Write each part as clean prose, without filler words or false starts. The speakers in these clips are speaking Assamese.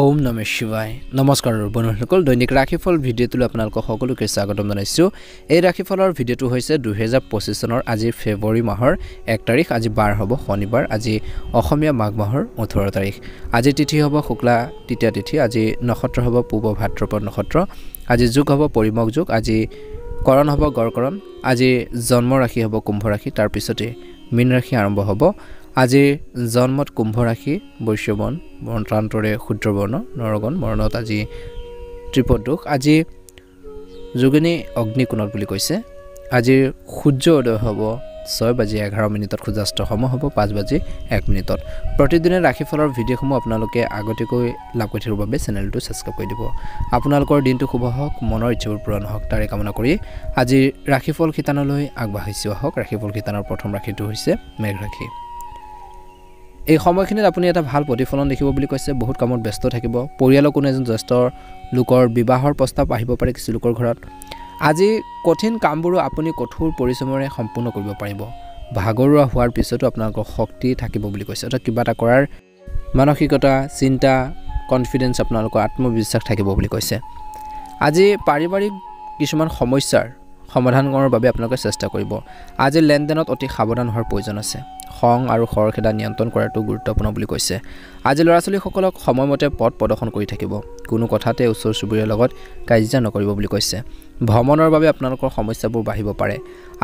ওম নমঃ শিৱায় নমস্কাৰ বন্ধুসকল দৈনিক ৰাশিফল ভিডিঅ'টোলৈ আপোনালোক সকলোকে স্বাগতম জনাইছো এই ৰাশিফলৰ ভিডিঅ'টো হৈছে 2025 চনৰ আজি ফেব্ৰুৱাৰী মাহৰ 1 তাৰিখ আজি বাৰ হ'ব শনিবাৰ আজি অসমীয়া মাঘ মাহৰ 18 তাৰিখ আজি তিথি হ'ব শুক্লা তৃতীয়া তিথি আজি নক্ষত্ৰ হ'ব পূব ভাদ্ৰপদ নক্ষত্ৰ আজি যোগ হ'ব পৰিমক যোগ আজি কৰণ হ'ব গড়কৰণ আজি জন্ম ৰাশি হ'ব কুম্ভ ৰাশি তাৰ পিছতে মীন ৰাশি আৰম্ভ হ'ব আজি জন্মত কুম্ভ ৰাশি বৈশ্যবন বৰ্ণান্তৰে ক্ষুদ্ৰবৰ্ণ নৰগণ মৰণত আজি ত্ৰিপদোষ আজি যোগিনী অগ্নিকোণত বুলি কৈছে আজি সূৰ্য উদয় হ'ব 6:11 সূৰ্যাস্ত সম হ'ব 5:01 প্ৰতিদিনে ৰাশিফলৰ ভিডিঅ'সমূহ আপোনালোকে আগতীয়াকৈ লাভ কৰি থকাৰ বাবে চেনেলটো সাবস্ক্ৰাইব কৰি দিব আপোনালোকৰ দিনটো শুভ হওক মনৰ ইচ্ছাবোৰ পূৰণ হওক তাৰে কামনা কৰি আজি ৰাশিফল খিতানলৈ আগবাঢ়িছো হওক ৰাশিফল খিতানৰ প্ৰথম ৰাশিটো হৈছে মেঘ ৰাশি এই সময়খিনিত আপুনি এটা ভাল প্ৰতিফলন দেখিব বুলি কৈছে বহুত কামত ব্যস্ত থাকিব পৰিয়ালৰ কোনো এজন জ্যেষ্ঠ লোকৰ বিবাহৰ প্ৰস্তাৱ আহিব পাৰে কিছু লোকৰ ঘৰত আজি কঠিন কামবোৰ আপুনি কঠোৰ পৰিশ্ৰমেৰে সম্পূৰ্ণ কৰিব পাৰিব ভাগৰুৱা হোৱাৰ পিছতো আপোনালোকৰ শক্তি থাকিব বুলি কৈছে অৰ্থাৎ কিবা এটা কৰাৰ মানসিকতা চিন্তা কনফিডেন্স আপোনালোকৰ আত্মবিশ্বাস থাকিব বুলি কৈছে আজি পাৰিবাৰিক কিছুমান সমস্যাৰ সমাধান কৰাৰ বাবে আপোনালোকে চেষ্টা কৰিব আজি লেনদেনত অতি সাৱধান হোৱাৰ প্ৰয়োজন আছে খং আৰু খৰখেদা নিয়ন্ত্ৰণ কৰাটো গুৰুত্বপূৰ্ণ বুলি কৈছে আজি ল'ৰা-ছোৱালীসকলক সময়মতে পথ প্ৰদৰ্শন কৰি থাকিব কোনো কথাতে ওচৰ চুবুৰীয়াৰ লগত কাজিয়া নকৰিব বুলি কৈছে ভ্ৰমণৰ বাবে আপোনালোকৰ সমস্যাবোৰ বাঢ়িব পাৰে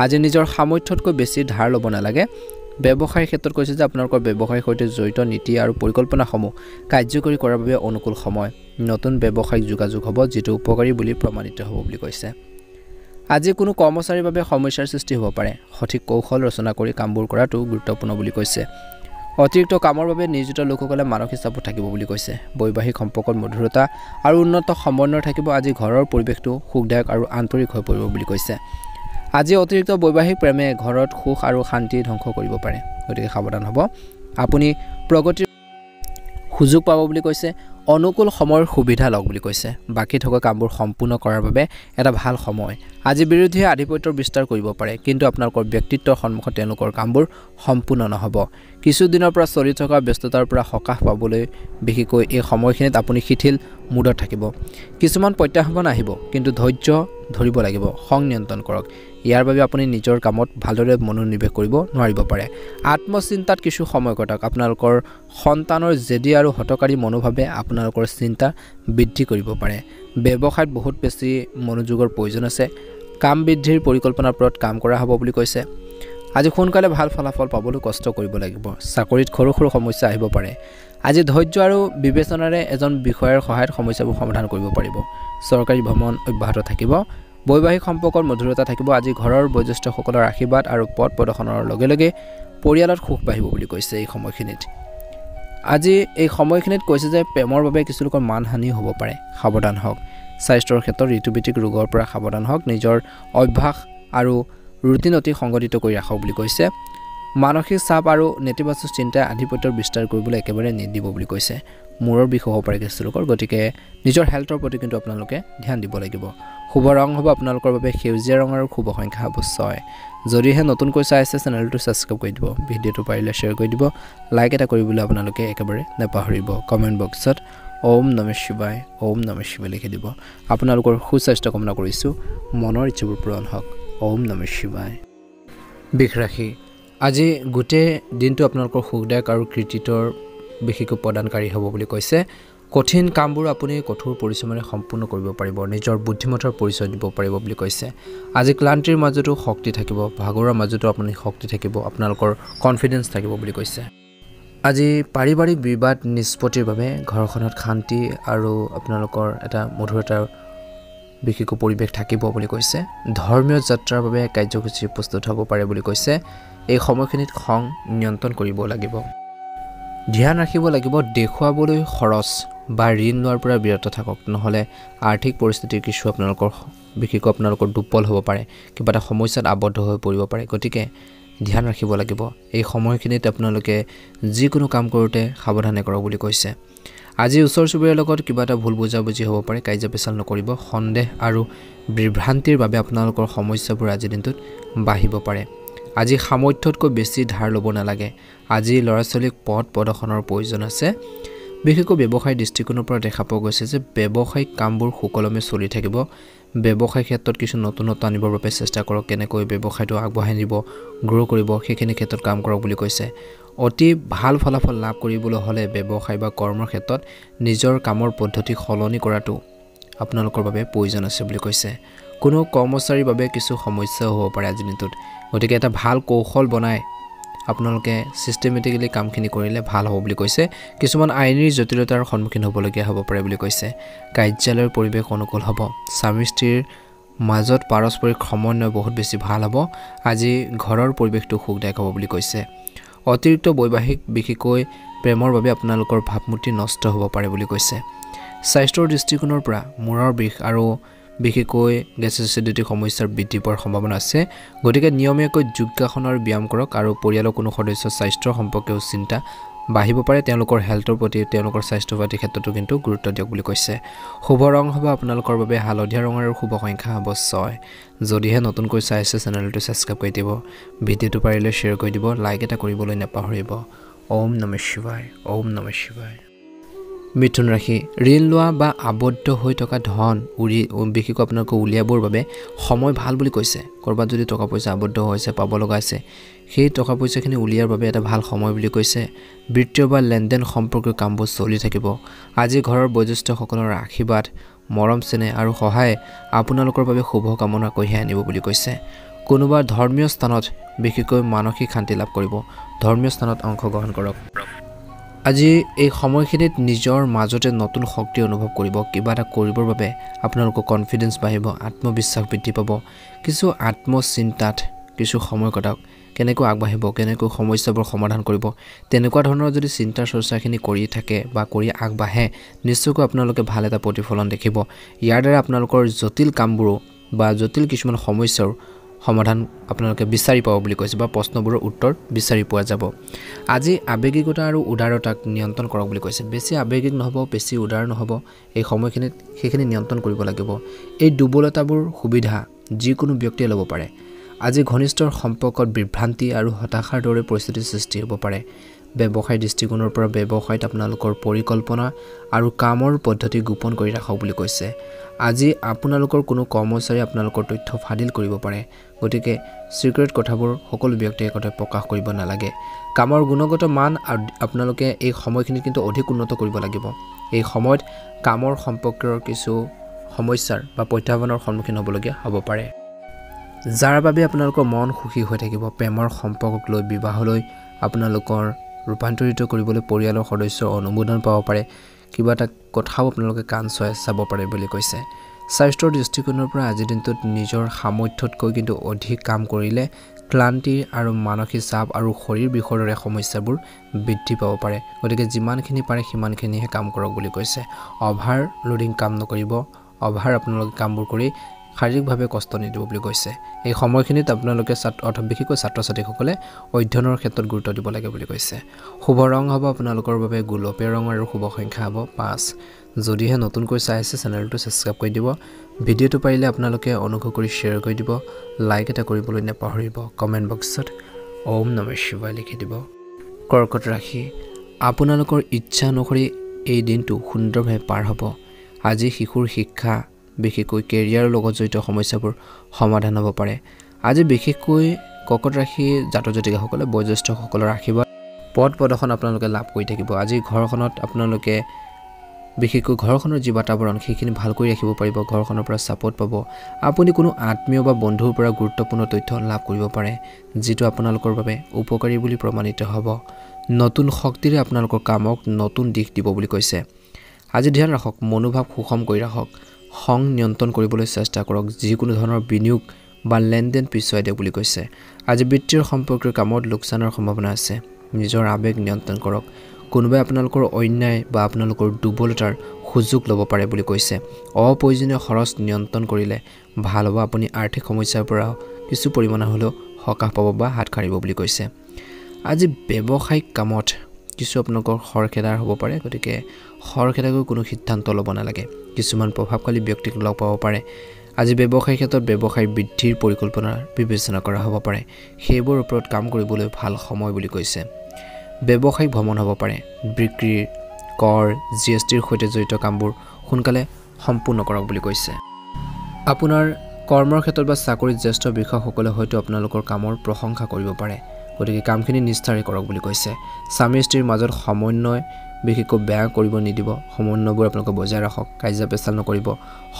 আজি নিজৰ সামৰ্থ্যতকৈ বেছি ধাৰ ল'ব নালাগে ব্যৱসায়ৰ ক্ষেত্ৰত কৈছে যে আপোনালোকৰ ব্যৱসায়ৰ সৈতে জড়িত নীতি আৰু পৰিকল্পনাসমূহ কাৰ্যকৰী কৰাৰ বাবে অনুকূল সময় নতুন ব্যৱসায়িক যোগাযোগ হ'ব যিটো উপকাৰী বুলি প্ৰমাণিত হ'ব বুলি কৈছে আজি কোনো কৰ্মচাৰীৰ বাবে সমস্যাৰ সৃষ্টি হ'ব পাৰে সঠিক কৌশল ৰচনা কৰি কামবোৰ কৰাটো গুৰুত্বপূৰ্ণ বুলি কৈছে অতিৰিক্ত কামৰ বাবে নিয়োজিত লোকসকলে মানসিক চাপত থাকিব বুলি কৈছে বৈবাহিক সম্পৰ্কত মধুৰতা আৰু উন্নত সমন্বয় থাকিব আজি ঘৰৰ পৰিৱেশটো সুখদায়ক আৰু আন্তৰিক হৈ পৰিব বুলি কৈছে আজি অতিৰিক্ত বৈবাহিক প্ৰেমে ঘৰত সুখ আৰু শান্তি ধ্বংস কৰিব পাৰে গতিকে সাৱধান হ'ব আপুনি প্ৰগতিৰ সুযোগ পাব বুলি কৈছে অনুকূল সময়ৰ সুবিধা লওক বুলি কৈছে বাকি থকা কামবোৰ সম্পূৰ্ণ কৰাৰ বাবে এটা ভাল সময় আজি বিৰোধীয়ে আধিপত্যৰ বিস্তাৰ কৰিব পাৰে কিন্তু আপোনালোকৰ ব্যক্তিত্বৰ সন্মুখত তেওঁলোকৰ কামবোৰ সম্পূৰ্ণ নহ'ব কিছু দিনৰ পৰা চলি থকা ব্যস্ততাৰ পৰা সকাহ পাবলৈ বিশেষকৈ এই সময়খিনিত আপুনি শিথিল মুডত থাকিব কিছুমান প্ৰত্যাহ্বান আহিব কিন্তু ধৈৰ্য ধৰিব লাগিব খং নিয়ন্ত্ৰণ কৰক ইয়াৰ বাবে আপুনি নিজৰ কামত ভালদৰে মনোনিৱেশ কৰিব নোৱাৰিব পাৰে আত্মচিন্তাত কিছু সময় কটাওক আপোনালোকৰ সন্তানৰ জেদি আৰু হটকাৰী মনোভাৱে আপোনালোকৰ চিন্তা বৃদ্ধি কৰিব পাৰে ব্যৱসায়ত বহুত বেছি মনোযোগৰ প্ৰয়োজন আছে কাম বৃদ্ধিৰ পৰিকল্পনাৰ ওপৰত কাম কৰা হ'ব বুলি কৈছে আজি সোনকালে ভাল ফলাফল পাবলৈ কষ্ট কৰিব লাগিব চাকৰিত সৰু সৰু সমস্যা আহিব পাৰে আজি ধৈৰ্য আৰু বিবেচনাৰে এজন বিষয়ৰ সহায়ত সমস্যাবোৰ সমাধান কৰিব পাৰিব চৰকাৰী ভ্ৰমণ অব্যাহত থাকিব বৈবাহিক সম্পৰ্কত মধুৰতা থাকিব আজি ঘৰৰ বয়োজ্যেষ্ঠসকলৰ আশীৰ্বাদ আৰু পথ প্ৰদৰ্শনৰ লগে লগে পৰিয়ালত সুখ বাঢ়িব বুলি কৈছে এই সময়খিনিত আজি এই সময়খিনিত কৈছে যে প্ৰেমৰ বাবে কিছু লোকৰ মানহানি হ'ব পাৰে সাৱধান হওক স্বাস্থ্যৰ ক্ষেত্ৰত ঋতুভিত্তিক ৰোগৰ পৰা সাৱধান হওক নিজৰ অভ্যাস আৰু ৰুটিন অতি সংগঠিত কৰি ৰাখক বুলি কৈছে মানসিক চাপ আৰু নেতিবাচক চিন্তাই আধিপত্যৰ বিস্তাৰ কৰিবলৈ একেবাৰে নিদিব বুলি কৈছে মূৰৰ বিষ হ'ব পাৰে কিছু লোকৰ গতিকে নিজৰ হেল্থৰ প্ৰতি কিন্তু আপোনালোকে ধ্যান দিব লাগিব শুভ ৰং হ'ব আপোনালোকৰ বাবে সেউজীয়া ৰং আৰু শুভ সংখ্যা হ'ব 6 যদিহে নতুনকৈ চাই আছে চেনেলটো সাবস্ক্ৰাইব কৰি দিব ভিডিঅ'টো পাৰিলে শ্বেয়াৰ কৰি দিব লাইক এটা কৰিবলৈ আপোনালোকে একেবাৰে নাপাহৰিব কমেণ্ট বক্সত ওম নমঃ শিৱায় লিখি দিব আপোনালোকৰ সুস্বাস্থ্য কামনা কৰিছোঁ মনৰ ইচ্ছাবোৰ পূৰণ হওক ওম নমঃ শিৱায় বৃষ ৰাশি আজি গোটেই দিনটো আপোনালোকৰ সুখদায়ক আৰু কৃতিত্বৰ বিশেষকৈ প্ৰদানকাৰী হ'ব বুলি কৈছে কঠিন কামবোৰ আপুনি কঠোৰ পৰিশ্ৰমেৰে সম্পূৰ্ণ কৰিব পাৰিব নিজৰ বুদ্ধিমত্তাৰ পৰিচয় দিব পাৰিব বুলি কৈছে আজি ক্লান্তিৰ মাজতো শক্তি থাকিব ভাগৰুৱাৰ মাজতো আপুনি শক্তি থাকিব আপোনালোকৰ কনফিডেন্স থাকিব বুলি কৈছে আজি পাৰিবাৰিক বিবাদ নিষ্পত্তিৰ বাবে ঘৰখনত শান্তি আৰু আপোনালোকৰ এটা মধুৰতাৰ বিশেষকৈ পৰিৱেশ থাকিব বুলি কৈছে ধৰ্মীয় যাত্ৰাৰ বাবে কাৰ্যসূচী প্ৰস্তুত হ'ব পাৰে বুলি কৈছে এই সময়খিনিত খং নিয়ন্ত্ৰণ কৰিব লাগিব ধ্যান ৰাখিব লাগিব দেখুৱাবলৈ খৰচ বা ঋণ লোৱাৰ পৰা বিৰত থাকক নহ'লে আৰ্থিক পৰিস্থিতিৰ কিছু আপোনালোকৰ বিশেষকৈ আপোনালোকৰ দুৰ্বল হ'ব পাৰে কিবা এটা সমস্যাত আবদ্ধ হৈ পৰিব পাৰে গতিকে ধ্যান ৰাখিব লাগিব এই সময়খিনিত আপোনালোকে যিকোনো কাম কৰোঁতে সাৱধানে কৰক বুলি কৈছে আজি ওচৰ চুবুৰীয়াৰ লগত কিবা এটা ভুল বুজাবুজি হ'ব পাৰে কাজিয়া পেচাল নকৰিব সন্দেহ আৰু বিভ্ৰান্তিৰ বাবে আপোনালোকৰ সমস্যাবোৰ আজিৰ দিনটোত বাঢ়িব পাৰে আজি সামৰ্থ্যতকৈ বেছি ধাৰ ল'ব নালাগে আজি ল'ৰা ছোৱালীক পথ প্ৰদৰ্শনৰ প্ৰয়োজন আছে বিশেষকৈ ব্যৱসায় দৃষ্টিকোণৰ পৰা দেখা পোৱা গৈছে যে ব্যৱসায়িক কামবোৰ সুকলমে চলি থাকিব ব্যৱসায় ক্ষেত্ৰত কিছু নতুনত্ব আনিবৰ বাবে চেষ্টা কৰক কেনেকৈ ব্যৱসায়টো আগবঢ়াই নিব গ্ৰ' কৰিব সেইখিনি ক্ষেত্ৰত কাম কৰক বুলি কৈছে অতি ভাল ফলাফল লাভ কৰিবলৈ হ'লে ব্যৱসায় বা কৰ্মৰ ক্ষেত্ৰত নিজৰ কামৰ পদ্ধতি সলনি কৰাটো আপোনালোকৰ বাবে প্ৰয়োজন আছে বুলি কৈছে কোনো কৰ্মচাৰীৰ বাবে কিছু সমস্যা হ'ব পাৰে আজিৰ দিনটোত গতিকে এটা ভাল কৌশল বনাই আপোনালোকে সিস্টেমেটিক্যালি কামখিনি কৰিলে ভাল হ'ব বুলি কৈছে কিছুমান আইনী জটিলতাৰ সন্মুখীন হ'বলগীয়া হ'ব পাৰে বুলি কৈছে কাৰ্যালয়ৰ পৰিৱেশ অনুকূল হ'ব স্বামী-স্ত্ৰীৰ মাজত পাৰস্পৰিক সমন্বয় বহুত বেছি ভাল হ'ব আজি ঘৰৰ পৰিৱেশটো সুখদায়ক হ'ব বুলি কৈছে অতিৰিক্ত বৈবাহিক বিশেষকৈ প্ৰেমৰ বাবে আপোনালোকৰ ভাৱমূৰ্তি নষ্ট হ'ব পাৰে বুলি কৈছে স্বাস্থ্যৰ দৃষ্টিকোণৰ পৰা মূৰৰ বিষ আৰু বিশেষকৈ গেছ এচিডিটি সমস্যাৰ বৃদ্ধি পোৱাৰ সম্ভাৱনা আছে গতিকে নিয়মীয়াকৈ যোগাসনৰ ব্যায়াম কৰক আৰু পৰিয়ালৰ কোনো সদস্যৰ স্বাস্থ্যৰ সম্পৰ্কেও চিন্তা বাঢ়িব পাৰে তেওঁলোকৰ হেল্থৰ প্ৰতি তেওঁলোকৰ স্বাস্থ্য পাতিৰ ক্ষেত্ৰতো কিন্তু গুৰুত্ব দিয়ক বুলি কৈছে শুভ ৰং হ'ব আপোনালোকৰ বাবে হালধীয়া ৰঙৰ আৰু শুভ সংখ্যা হ'ব 6 যদিহে নতুনকৈ চাই আছে চেনেলটো সাবস্ক্ৰাইব কৰি দিব ভিডিঅ'টো পাৰিলে শ্বেয়াৰ কৰি দিব লাইক এটা কৰিবলৈ নাপাহৰিব ওম নমঃ শিৱায় ওম নমঃ শিৱায় মিথুন ৰাশি ঋণ লোৱা বা আবদ্ধ হৈ থকা ধন বিশেষকৈ আপোনালোকে উলিয়াবৰ বাবে সময় ভাল বুলি কৈছে কৰবাত যদি টকা পইচা আবদ্ধ হৈছে পাব লগা আছে সেই টকা পইচাখিনি উলিয়াৰ বাবে এটা ভাল সময় বুলি কৈছে বিত্তীয় বা লেনদেন সম্পৰ্কীয় কামবোৰ চলি থাকিব আজি ঘৰৰ বয়োজ্যেষ্ঠসকলৰ আশীৰ্বাদ মৰম চেনেহ আৰু সহায় আপোনালোকৰ বাবে শুভ কামনা কঢ়িয়াই আনিব বুলি কৈছে কোনোবা ধৰ্মীয় স্থানত বিশেষকৈ মানসিক শান্তি লাভ কৰিব ধৰ্মীয় স্থানত অংশগ্ৰহণ কৰক আজি এই সময়খিনিত নিজৰ মাজতে নতুন শক্তি অনুভৱ কৰিব কিবা এটা কৰিবৰ বাবে আপোনালোকৰ কনফিডেন্স বাঢ়িব আত্মবিশ্বাস বৃদ্ধি পাব কিছু আত্মচিন্তাত কিছু সময় কটাওক কেনেকৈ আগবাঢ়িব কেনেকৈ সমস্যাবোৰ সমাধান কৰিব তেনেকুৱা ধৰণৰ যদি চিন্তা চৰ্চাখিনি কৰি থাকে বা কৰি আগবাঢ়ে নিশ্চয়কৈ আপোনালোকে ভাল এটা প্ৰতিফলন দেখিব ইয়াৰ দ্বাৰা আপোনালোকৰ জটিল কামবোৰ বা জটিল কিছুমান সমস্যাৰ সমাধান আপোনালোকে বিচাৰি পাব বুলি কৈছে বা প্ৰশ্নবোৰৰ উত্তৰ বিচাৰি পোৱা যাব আজি আবেগিকতা আৰু উদাৰতাক নিয়ন্ত্ৰণ কৰক বুলি কৈছে বেছি আবেগিক নহব বেছি উদাৰ নহব এই সময়খিনিত সেইখিনি নিয়ন্ত্ৰণ কৰিব লাগিব এই দুৰ্বলতাবোৰ সুবিধা যিকোনো ব্যক্তিয়ে ল'ব পাৰে আজি ঘনিষ্ঠৰ সম্পৰ্কত বিভ্ৰান্তি আৰু হতাশাৰ দৰে পৰিস্থিতিৰ সৃষ্টি হ'ব পাৰে ব্যৱসায় দৃষ্টিকোণৰ পৰা ব্যৱসায়ত আপোনালোকৰ পৰিকল্পনা আৰু কামৰ পদ্ধতি গোপন কৰি ৰাখক বুলি কৈছে আজি আপোনালোকৰ কোনো কৰ্মচাৰী আপোনালোকৰ তথ্য ফাদিল কৰিব পাৰে গতিকে সিক্ৰেট কথাবোৰ সকলো ব্যক্তিয়ে কথা প্ৰকাশ কৰিব নালাগে কামৰ গুণগত মান আপোনালোকে এই সময়খিনি কিন্তু অধিক উন্নত কৰিব লাগিব এই সময়ত কামৰ সম্পৰ্কৰ কিছু সমস্যাৰ বা প্ৰত্যাহ্বানৰ সন্মুখীন হ'বলগীয়া হ'ব পাৰে যাৰ বাবে আপোনালোকৰ মন খুশি হৈ থাকিব প্ৰেমৰ সম্পৰ্কক লৈ বিবাহলৈ আপোনালোকৰ ৰূপান্তৰিত কৰিবলৈ পৰিয়ালৰ সদস্যৰ অনুমোদন পাব পাৰে কিবা এটা কথাও আপোনালোকে কাণ চাব পাৰে বুলি কৈছে স্বাস্থ্যৰ দৃষ্টিকোণৰ পৰা আজিৰ দিনটোত নিজৰ সামৰ্থ্যতকৈ কিন্তু অধিক কাম কৰিলে ক্লান্তি আৰু মানসিক চাপ আৰু শৰীৰ বিষৰ দৰে সমস্যাবোৰ বৃদ্ধি পাব পাৰে গতিকে যিমানখিনি পাৰে সিমানখিনিহে কাম কৰক বুলি কৈছে অভাৰ লোডিং কাম নকৰিব অভাৰ আপোনালোকে কামবোৰ কৰি শাৰীৰিকভাৱে কষ্ট নিদিব বুলি কৈছে এই সময়খিনিত আপোনালোকে বিশেষকৈ ছাত্ৰ-ছাত্ৰীসকলে অধ্যয়নৰ ক্ষেত্ৰত গুৰুত্ব দিব লাগে বুলি কৈছে শুভ ৰং হ'ব আপোনালোকৰ বাবে গোলপীয়া ৰং আৰু শুভ সংখ্যা হ'ব 5 যদিহে নতুনকৈ চাই আছে চেনেলটো সাবস্ক্ৰাইব কৰি দিব ভিডিঅ'টো পাৰিলে আপোনালোকে অনুগ্ৰহ কৰি শ্বেয়াৰ কৰি দিব লাইক এটা কৰিবলৈ নাপাহৰিব কমেন্ট বক্সত ওম নমঃ শিৱায় লিখি দিব কৰ্কট ৰাশি আপোনালোকৰ ইচ্ছা অনুসৰি এই দিনটো সুন্দৰভাৱে পাৰ হ'ব আজি শিশুৰ শিক্ষা বিশেষকৈ কেৰিয়াৰৰ লগত জড়িত সমস্যাবোৰ সমাধান হ'ব পাৰে আজি বিশেষকৈ কৰ্কট ৰাশি জাতক-জাতিকাসকলে বয়োজ্যেষ্ঠসকলৰ আশীৰ্বাদ পদ প্ৰদৰ্শন আপোনালোকে লাভ কৰি থাকিব আজি ঘৰখনত আপোনালোকে বিশেষকৈ ঘৰখনৰ যি বাতাবৰণ সেইখিনি ভাল কৰি ৰাখিব পাৰিব ঘৰখনৰ পৰা সাপোৰ্ট পাব আপুনি কোনো আত্মীয় বা বন্ধুৰ পৰা গুৰুত্বপূৰ্ণ তথ্য লাভ কৰিব পাৰে যিটো আপোনালোকৰ বাবে উপকাৰী বুলি প্ৰমাণিত হ'ব নতুন শক্তিৰে আপোনালোকৰ কামক নতুন দিশ দিব বুলি কৈছে আজি ধ্যান ৰাখক মনোভাৱ সুষম কৰি ৰাখক খং নিয়ন্ত্ৰণ কৰিবলৈ চেষ্টা কৰক যিকোনো ধৰণৰ বিনিয়োগ বা লেনদেন পিছুৱাই দিয়ক বুলি কৈছে আজি বিত্তীয় সম্পৰ্কৰ কামত লোকচানৰ সম্ভাৱনা আছে নিজৰ আবেগ নিয়ন্ত্ৰণ কৰক কোনোবাই আপোনালোকৰ অন্যায় বা আপোনালোকৰ দুৰ্বলতাৰ সুযোগ ল'ব পাৰে বুলি কৈছে অপ্ৰয়োজনীয় খৰচ নিয়ন্ত্ৰণ কৰিলে ভাল হ'ব আপুনি আৰ্থিক সমস্যাৰ পৰা কিছু পৰিমাণৰ হ'লেও সকাহ পাব বা হাত সাৰিব বুলি কৈছে আজি ব্যৱসায়িক কামত কিছু আপোনালোকৰ খৰখেদাৰ হ'ব পাৰে গতিকে খৰখেদাকৈ কোনো সিদ্ধান্ত ল'ব নালাগে কিছুমান প্ৰভাৱশালী ব্যক্তিক লগ পাব পাৰে আজি ব্যৱসায়িক ক্ষেত্ৰত ব্যৱসায় বৃদ্ধিৰ পৰিকল্পনা বিবেচনা কৰা হ'ব পাৰে সেইবোৰ ওপৰত কাম কৰিবলৈ ভাল সময় বুলি কৈছে ব্যৱসায়িক ভ্ৰমণ হ'ব পাৰে বিক্ৰীৰ কৰ জিএছটিৰ সৈতে জড়িত কামবোৰ সোনকালে সম্পূৰ্ণ কৰক বুলি কৈছে আপোনাৰ কৰ্মৰ ক্ষেত্ৰত বা চাকৰিত জ্যেষ্ঠ বিষয়াসকলে হয়তো আপোনালোকৰ কামৰ প্ৰশংসা কৰিব পাৰে গতিকে কামখিনি নিষ্ঠাৰে কৰক বুলি কৈছে স্বামী স্ত্ৰীৰ মাজত সমন্বয় বিশেষকৈ বেয়া কৰিব নিদিব সমন্বয়বোৰ আপোনালোকে বজাই ৰাখক কাজিয়া পেচাল নকৰিব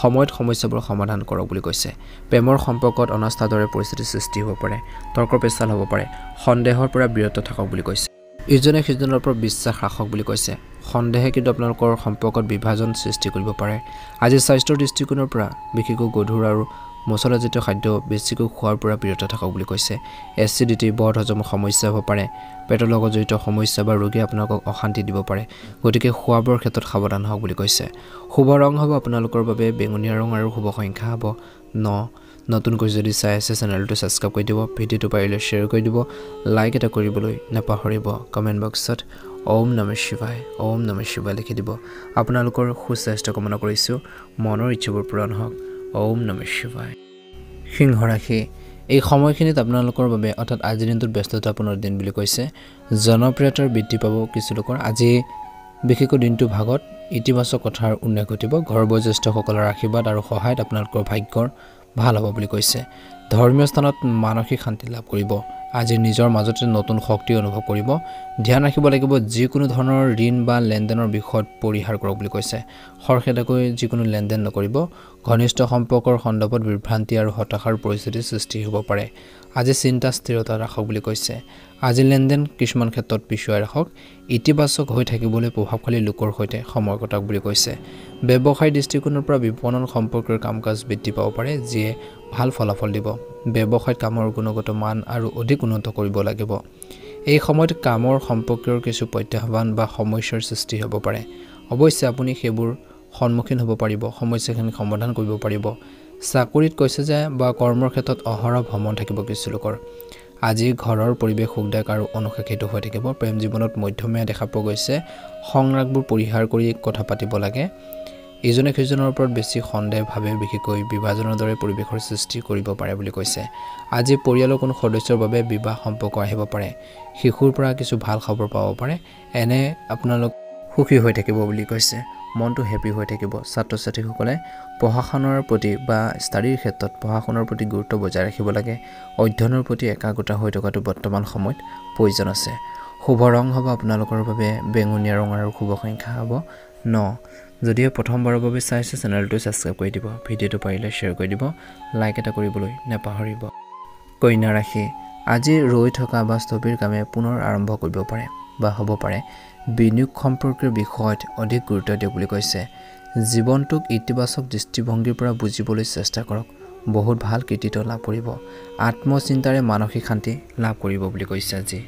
সময়ত সমস্যাবোৰ সমাধান কৰক বুলি কৈছে প্ৰেমৰ সম্পৰ্কত অনাস্থাৰ দৰে পৰিস্থিতি সৃষ্টি হ'ব পাৰে তৰ্ক পেচাল হ'ব পাৰে সন্দেহৰ পৰা বিৰত থাকক বুলি কৈছে ইজনে সিজনৰ ওপৰত বিশ্বাস ৰাখক বুলি কৈছে সন্দেহে কিন্তু আপোনালোকৰ সম্পৰ্কত বিভাজন সৃষ্টি কৰিব পাৰে আজি স্বাস্থ্যৰ দৃষ্টিকোণৰ পৰা বিশেষকৈ গধুৰ আৰু মছলাজাতীয় খাদ্য বেছিকৈ খোৱাৰ পৰা বিৰত থাকক বুলি কৈছে এচিডিটি বদ হজমৰ সমস্যা হ'ব পাৰে পেটৰ লগত জড়িত সমস্যা বা ৰোগে আপোনালোকক অশান্তি দিব পাৰে গতিকে খোৱাবোৰৰ ক্ষেত্ৰত সাৱধান হওক বুলি কৈছে শুভ ৰং হ'ব আপোনালোকৰ বাবে বেঙুনীয়া ৰং আৰু শুভ সংখ্যা হ'ব 9 নতুনকৈ যদি চাই আছে চেনেলটো সাবস্ক্ৰাইব কৰি দিব ভিডিঅ'টো পাৰিলে শ্বেয়াৰ কৰি দিব লাইক এটা কৰিবলৈ নাপাহৰিব কমেণ্ট বক্সত ওম নমঃ শিৱায় লিখি দিব আপোনালোকৰ সুস্বাস্থ্য কামনা কৰিছো মনৰ ইচ্ছাবোৰ পূৰণ হওক ওম নমঃ শিৱায় সিংহ ৰাশি এই সময়খিনিত আপোনালোকৰ বাবে অৰ্থাৎ আজিৰ দিনটোত ব্যস্ততাপূৰ্ণ দিন বুলি কৈছে জনপ্ৰিয়তাৰ বৃদ্ধি পাব কিছু লোকৰ আজি বিশেষকৈ দিনটো ভাগত ইতিবাচক কথাৰ উন্নতি ঘটিব ঘৰৰ বয়োজ্যেষ্ঠসকলৰ আশীৰ্বাদ আৰু সহায়ত আপোনালোকৰ ভাগ্যৰ ভাল হ'ব বুলি কৈছে ধৰ্মীয় স্থানত মানসিক শান্তি লাভ কৰিব আজি নিজৰ মাজতে নতুন শক্তি অনুভৱ কৰিব ধ্যান ৰাখিব লাগিব যিকোনো ধৰণৰ ঋণ বা লেনদেনৰ বিষয়ত পৰিহাৰ কৰক বুলি কৈছে খৰখেদাকৈ যিকোনো লেনদেন নকৰিব ঘনিষ্ঠ সম্পৰ্কৰ সন্দৰ্ভত বিভ্ৰান্তি আৰু হতাশাৰ পৰিস্থিতিৰ সৃষ্টি হ'ব পাৰে আজি চিন্তা স্থিৰতা ৰাখক বুলি কৈছে আজি লেনদেন কিছুমান ক্ষেত্ৰত পিছুৱাই ৰাখক ইতিবাচক হৈ থাকিবলৈ প্ৰভাৱশালী লোকৰ সৈতে সময় কটাওক বুলি কৈছে ব্যৱসায় দৃষ্টিকোণৰ পৰা বিপণন সম্পৰ্কৰ কাম-কাজ বৃদ্ধি পাব পাৰে যিয়ে ভাল ফলাফল দিব ব্যৱসায়ত কামৰ গুণগত মান আৰু অধিক উন্নত কৰিব লাগিব এই সময়ত কামৰ সম্পৰ্কৰ কিছু প্ৰত্যাহ্বান বা সমস্যাৰ সৃষ্টি হ'ব পাৰে অৱশ্যে আপুনি সেইবোৰ সন্মুখীন হ'ব পাৰিব সমস্যাখিনি সমাধান কৰিব পাৰিব চাকৰিত কৈছে যে বা কৰ্মৰ ক্ষেত্ৰত অহৰহ ভ্ৰমণ থাকিব কিছু লোকৰ আজি ঘৰৰ পৰিৱেশ সুখদায়ক আৰু অনুশাসিত হৈ থাকিব প্ৰেম জীৱনত মধ্যমীয়া দেখা পোৱা গৈছে সংৰাগবোৰ পৰিহাৰ কৰি কথা পাতিব লাগে ইজনে সিজনৰ ওপৰত বেছি সন্দেহ ভাৱে বিশেষকৈ বিভাজনৰ দৰে পৰিৱেশৰ সৃষ্টি কৰিব পাৰে বুলি কৈছে আজি পৰিয়ালৰ কোনো সদস্যৰ বাবে বিবাহ সম্পৰ্ক আহিব পাৰে শিশুৰ পৰা কিছু ভাল খবৰ পাব পাৰে এনে আপোনালোক সুখী হৈ থাকিব বুলি কৈছে মনটো হেপি হৈ থাকিব ছাত্ৰ-ছাত্ৰীসকলে পঢ়া-শুনাৰ প্ৰতি বা ষ্টাডিৰ ক্ষেত্ৰত পঢ়া-শুনাৰ প্ৰতি গুৰুত্ব বজাই ৰাখিব লাগে অধ্যয়নৰ প্ৰতি একাগ্ৰতা হৈ থকাটো বৰ্তমান সময়ত প্ৰয়োজন আছে শুভ ৰং হ'ব আপোনালোকৰ বাবে বেঙুনীয়া ৰং আৰু শুভ সংখ্যা হ'ব 9 যদিও প্ৰথমবাৰৰ বাবে চাইছে চেনেলটো সাবস্ক্ৰাইব কৰি দিব ভিডিঅ'টো পাৰিলে শ্বেয়াৰ কৰি দিব লাইক এটা কৰিবলৈ নাপাহৰিব কন্যা ৰাশি আজি ৰৈ থকা বা স্থবিৰ কামে পুনৰ আৰম্ভ কৰিব পাৰে বা হ'ব পাৰে বিনিয়োগ সম্পৰ্কীয় বিষয়ত অধিক গুৰুত্ব দিয়ক বুলি কৈছে জীৱনটোক ইতিবাচক দৃষ্টিভংগীৰ পৰা বুজিবলৈ চেষ্টা কৰক বহুত ভাল কৃতিত্ব লাভ কৰিব আত্মচিন্তাৰে মানসিক শান্তি লাভ কৰিব বুলি কৈছে আজি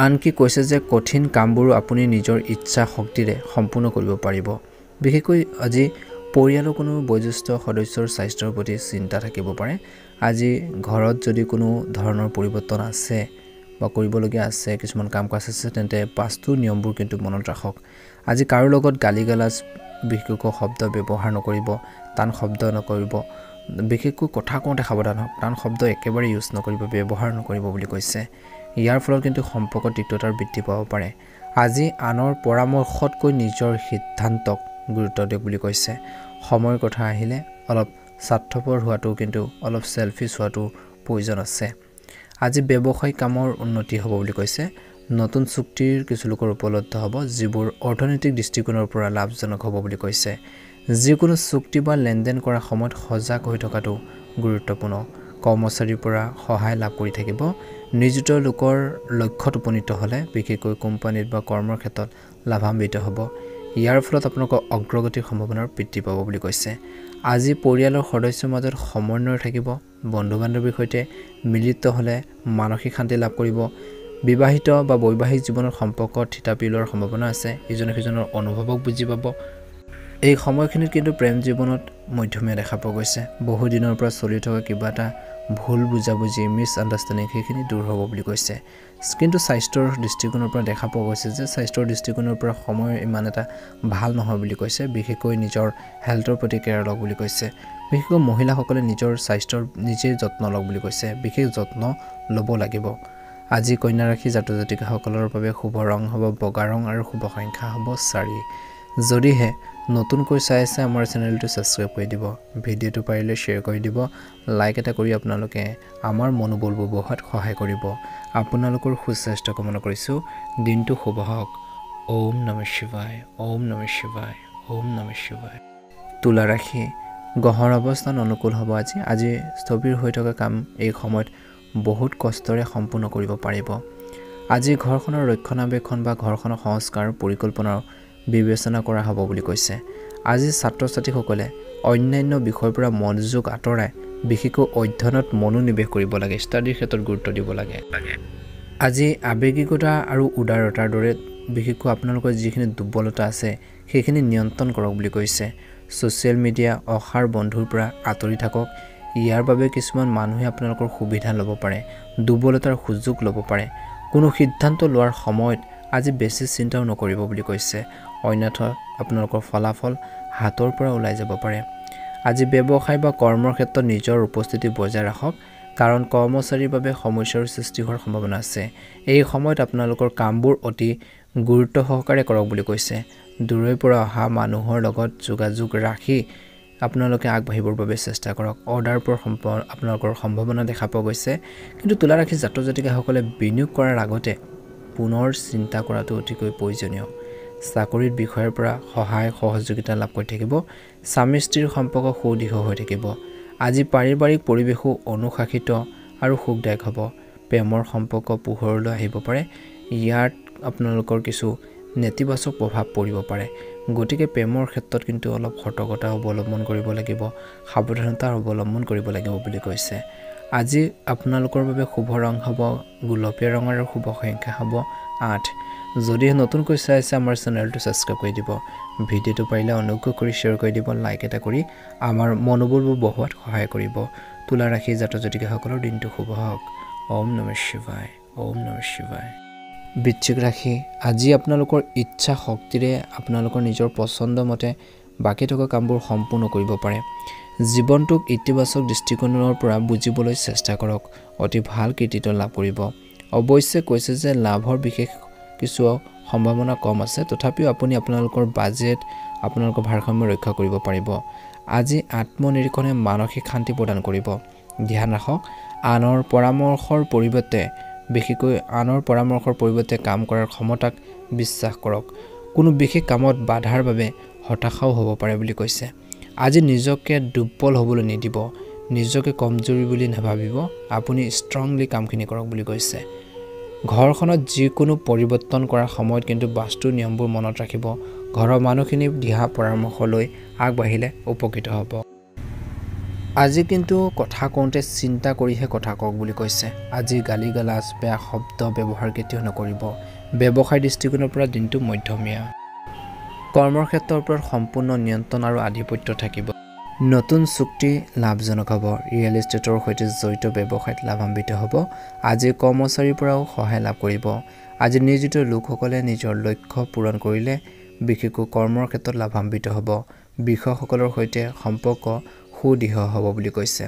আনকি কৈছে যে কঠিন কামবোৰো আপুনি নিজৰ ইচ্ছা শক্তিৰে সম্পূৰ্ণ কৰিব পাৰিব বিশেষকৈ আজি পৰিয়ালৰ কোনো বয়োজ্যেষ্ঠ সদস্যৰ স্বাস্থ্যৰ প্ৰতি চিন্তা থাকিব পাৰে আজি ঘৰত যদি কোনো ধৰণৰ পৰিৱৰ্তন আছে বা কৰিবলগীয়া আছে কিছুমান কাম-কাজ আছে তেন্তে বাস্তু নিয়মবোৰ কিন্তু মনত ৰাখক আজি কাৰো লগত গালি-গালাজ বিশেষকৈ শব্দ ব্যৱহাৰ নকৰিব টান শব্দ নকৰিব বিশেষকৈ কথা কওঁতে সাৱধান হওক টান শব্দ একেবাৰে ইউজ নকৰিব ব্যৱহাৰ নকৰিব বুলি কৈছে ইয়াৰ ফলত কিন্তু সম্পৰ্ক তিক্ততাৰ বৃদ্ধি পাব পাৰে আজি আনৰ পৰামৰ্শতকৈ নিজৰ সিদ্ধান্তক গুৰুত্ব দিয়ক বুলি কৈছে সময়ৰ কথা আহিলে অলপ স্বাৰ্থপৰ হোৱাটো কিন্তু অলপ সেলফিছ হোৱাটো প্ৰয়োজন আছে আজি ব্যৱসায়িক কামৰ উন্নতি হ'ব বুলি কৈছে নতুন চুক্তিৰ কিছু লোকৰ উপলব্ধ হ'ব যিবোৰ অৰ্থনৈতিক দৃষ্টিকোণৰ পৰা লাভজনক হ'ব বুলি কৈছে যিকোনো চুক্তি বা লেনদেন কৰা সময়ত সজাগ হৈ থকাটো গুৰুত্বপূৰ্ণ কৰ্মচাৰীৰ পৰা সহায় লাভ কৰি থাকিব নিযুত লোকৰ লক্ষ্যত উপনীত হ'লে বিশেষকৈ কোম্পানীত বা কৰ্মৰ ক্ষেত্ৰত লাভান্বিত হ'ব ইয়াৰ ফলত আপোনালোকৰ অগ্ৰগতিৰ সম্ভাৱনা বৃদ্ধি পাব বুলি কৈছে আজি পৰিয়ালৰ সদস্যৰ মাজত সমন্বয় থাকিব বন্ধু-বান্ধৱীৰ সৈতে মিলিত হ'লে মানসিক শান্তি লাভ কৰিব বিবাহিত বা বৈবাহিক জীৱনৰ সম্পৰ্কত থিতাপি লোৱাৰ সম্ভাৱনা আছে ইজনে সিজনৰ অনুভৱক বুজি পাব এই সময়খিনিত কিন্তু প্ৰেম জীৱনত মধ্যমীয়া দেখা পোৱা গৈছে বহু দিনৰ পৰা চলি থকা কিবা এটা ভুল বুজাবুজি মিছ আণ্ডাৰষ্টেণ্ডিং সেইখিনি দূৰ হ'ব বুলি কৈছে কিন্তু স্বাস্থ্যৰ দৃষ্টিকোণৰ পৰা দেখা পোৱা গৈছে যে স্বাস্থ্যৰ দৃষ্টিকোণৰ পৰা সময় ইমান এটা ভাল নহয় বুলি কৈছে বিশেষকৈ নিজৰ হেল্থৰ প্ৰতি কেয়াৰ লওক বুলি কৈছে বিশেষকৈ মহিলাসকলে নিজৰ স্বাস্থ্যৰ নিজে যত্ন লওক বুলি কৈছে বিশেষ যত্ন ল'ব লাগিব আজি কন্যা ৰাশি জাতক জাতিকাসকলৰ বাবে শুভ ৰং হ'ব বগা ৰং আৰু শুভ সংখ্যা হ'ব 4 যদিহে নতুনকৈ চাই আছে আমাৰ চেনেলটো সাবস্ক্ৰাইব কৰি দিব ভিডিঅটো পাৰিলে শ্বেয়াৰ কৰি দিব লাইক এটা কৰি আপোনালোকে আমাৰ মনোবল বঢ়োৱাত সহায় কৰিব আপোনালোকৰ সুস্বাস্থ্য কামনা কৰিছো দিনটো শুভ হওক ওম নমঃ শিৱায় ওম নমঃ শিৱায় ওম নমঃ শিৱায় তুলা ৰাশি গহৰ অৱস্থান অনুকূল হ'ব আজি স্থবিৰ হৈ থকা কাম এই সময়ত বহুত কষ্টৰে সম্পূৰ্ণ কৰিব পাৰিব আজি ঘৰখনৰ ৰক্ষণাবেক্ষণ বা ঘৰখনৰ সংস্কাৰ পৰিকল্পনাৰ বিবেচনা কৰা হ'ব বুলি কৈছে আজি ছাত্ৰ-ছাত্ৰীসকলে অন্যান্য বিষয়ৰ পৰা মনোযোগ আঁতৰাই বিশেষকৈ অধ্যয়নত মনোনিৱেশ কৰিব লাগে ষ্টাডিৰ ক্ষেত্ৰত গুৰুত্ব দিব লাগে আজি আবেগিকতা আৰু উদাৰতাৰ দৰে বিশেষকৈ আপোনালোকৰ যিখিনি দুৰ্বলতা আছে সেইখিনি নিয়ন্ত্ৰণ কৰক বুলি কৈছে সোশ্যাল মিডিয়া অসাৰ বন্ধুৰ পৰা আঁতৰি থাকক ইয়াৰ বাবে কিছুমান মানুহে আপোনালোকৰ সুবিধা ল'ব পাৰে দুৰ্বলতাৰ সুযোগ ল'ব পাৰে কোনো সিদ্ধান্ত লোৱাৰ সময়ত আজি বেছি চিন্তাও নকৰিব বুলি কৈছে অন্যথা আপোনালোকৰ ফলাফল হাতৰ পৰা ওলাই যাব পাৰে আজি ব্যৱসায় বা কৰ্মৰ ক্ষেত্ৰত নিজৰ উপস্থিতি বজাই ৰাখক কাৰণ কৰ্মচাৰীৰ বাবে সমস্যাৰ সৃষ্টি হোৱাৰ সম্ভাৱনা আছে এই সময়ত আপোনালোকৰ কামবোৰ অতি গুৰুত্ব সহকাৰে কৰক বুলি কৈছে দূৰৰ পৰা অহা মানুহৰ লগত যোগাযোগ ৰাখি আপোনালোকে আগবাঢ়িবৰ বাবে চেষ্টা কৰক অৰ্ডাৰ পৰা আপোনালোকৰ সম্ভাৱনা দেখা পোৱা গৈছে কিন্তু তুলা ৰাশি জাতক জাতিকাসকলে বিনিয়োগ কৰাৰ আগতে পুনৰ চিন্তা কৰাটো অতিকৈ প্ৰয়োজনীয় চাকৰিৰ বিষয়ৰ পৰা সহায় সহযোগিতা লাভ কৰি থাকিব স্বামী স্ত্ৰীৰ সম্পৰ্ক সুদৃঢ় হৈ থাকিব আজি পাৰিবাৰিক পৰিৱেশো অনুশাসিত আৰু সুখদায়ক হ'ব প্ৰেমৰ সম্পৰ্ক পোহৰলৈ আহিব পাৰে ইয়াত আপোনালোকৰ কিছু নেতিবাচক প্ৰভাৱ পৰিব পাৰে গতিকে প্ৰেমৰ ক্ষেত্ৰত কিন্তু অলপ সতৰ্কতা অৱলম্বন কৰিব লাগিব সাৱধানতা অৱলম্বন কৰিব লাগিব বুলি কৈছে আজি আপোনালোকৰ বাবে শুভ ৰং হ'ব গুলপীয়া ৰঙৰ আৰু শুভ সংখ্যা হ'ব 8 যদি নতুনকৈ চাই আছে আমাৰ চেনেলটো সাবস্ক্ৰাইব কৰি দিব ভিডিঅটো পাৰিলে অনুগ্ৰহ কৰি শ্বেয়াৰ কৰি দিব লাইক এটা কৰি আমাৰ মনোবল বঢ়োৱাত সহায় কৰিব তুলা ৰাশি জাতক জাতিকাসকলৰ দিনটো শুভ হওক ওম নমঃ শিৱায় ওম নমঃ শিৱায় বৃশ্চিক ৰাশি আজি আপোনালোকৰ ইচ্ছা শক্তিৰে আপোনালোকৰ নিজৰ পছন্দ মতে বাকি থকা কামবোৰ সম্পূৰ্ণ কৰিব পাৰে জীৱনটোক ইতিবাচক দৃষ্টিকোণৰ পৰা বুজিবলৈ চেষ্টা কৰক অতি ভাল কৃতিত্ব লাভ কৰিব অৱশ্যে কৈছে যে লাভৰ বিশেষ কিছু সম্ভাৱনা কম আছে তথাপিও আপুনি আপোনালোকৰ বাজেট আপোনালোকৰ ভাৰসাম্য ৰক্ষা কৰিব পাৰিব আজি আত্মনিৰীক্ষণে মানসিক শান্তি প্ৰদান কৰিব ধ্যান ৰাখক আনৰ পৰামৰ্শৰ পৰিৱৰ্তে কাম কৰাৰ ক্ষমতাক বিশ্বাস কৰক কোনো বিশেষ কামত বাধাৰ বাবে হতাশাও হ'ব পাৰে বুলি কৈছে আজি নিজকে দুৰ্বল হ'বলৈ নিদিব নিজকে কমজোৰি বুলি নাভাবিব আপুনি ষ্ট্ৰংলি কামখিনি কৰক বুলি কৈছে ঘৰখনত যিকোনো পৰিৱৰ্তন কৰাৰ সময়ত কিন্তু বাস্তুৰ নিয়মবোৰ মনত ৰাখিব ঘৰৰ মানুহখিনি দিহা পৰামৰ্শ লৈ আগবাঢ়িলে উপকৃত হ'ব আজি কিন্তু কথা কওঁতে চিন্তা কৰিহে কথা কওক বুলি কৈছে আজি গালি গালাজ বেয়া শব্দ ব্যৱহাৰ কেতিয়াও নকৰিব ব্যৱসায় দৃষ্টিকোণৰ পৰা দিনটো মধ্যমীয়া কৰ্মৰ ক্ষেত্ৰৰ ওপৰত সম্পূৰ্ণ নিয়ন্ত্ৰণ আৰু আধিপত্য থাকিব নতুন চুক্তি লাভজনক হ'ব ৰিয়েল এষ্টেটৰ সৈতে জড়িত ব্যৱসায়ত লাভান্বিত হ'ব আজি কৰ্মচাৰীৰ পৰাও সহায় লাভ কৰিব আজি নিয়োজিত লোকসকলে নিজৰ লক্ষ্য পূৰণ কৰিলে বিশেষকৈ কৰ্মৰ ক্ষেত্ৰত লাভান্বিত হ'ব বিষয়সকলৰ সৈতে সম্পৰ্ক সুদৃঢ় হ'ব বুলি কৈছে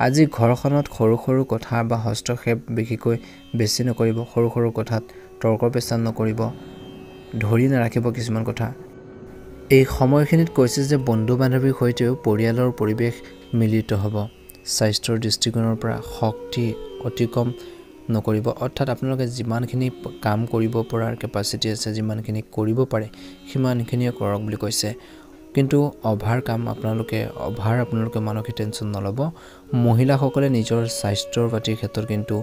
আজি ঘৰখনত সৰু সৰু কথা বা হস্তক্ষেপ বিশেষকৈ বেছি নকৰিব সৰু কথাত তৰ্ক পেচাল নকৰিব ধৰি নাৰাখিব কিছুমান কথা এই সময়খিনিত কৈছে যে বন্ধু বান্ধৱীৰ সৈতেও পৰিয়ালৰ পৰিৱেশ মিলিত হ'ব স্বাস্থ্যৰ দৃষ্টিকোণৰ পৰা শক্তি অতিক্ৰম নকৰিব অৰ্থাৎ আপোনালোকে যিমানখিনি কাম কৰিব পৰাৰ কেপাচিটি আছে যিমানখিনি কৰিব পাৰে সিমানখিনিয়ে কৰক বুলি কৈছে কিন্তু অভাৰ আপোনালোকে মানসিক টেনচন নল'ব মহিলাসকলে নিজৰ স্বাস্থ্যৰ পাতিৰ ক্ষেত্ৰত কিন্তু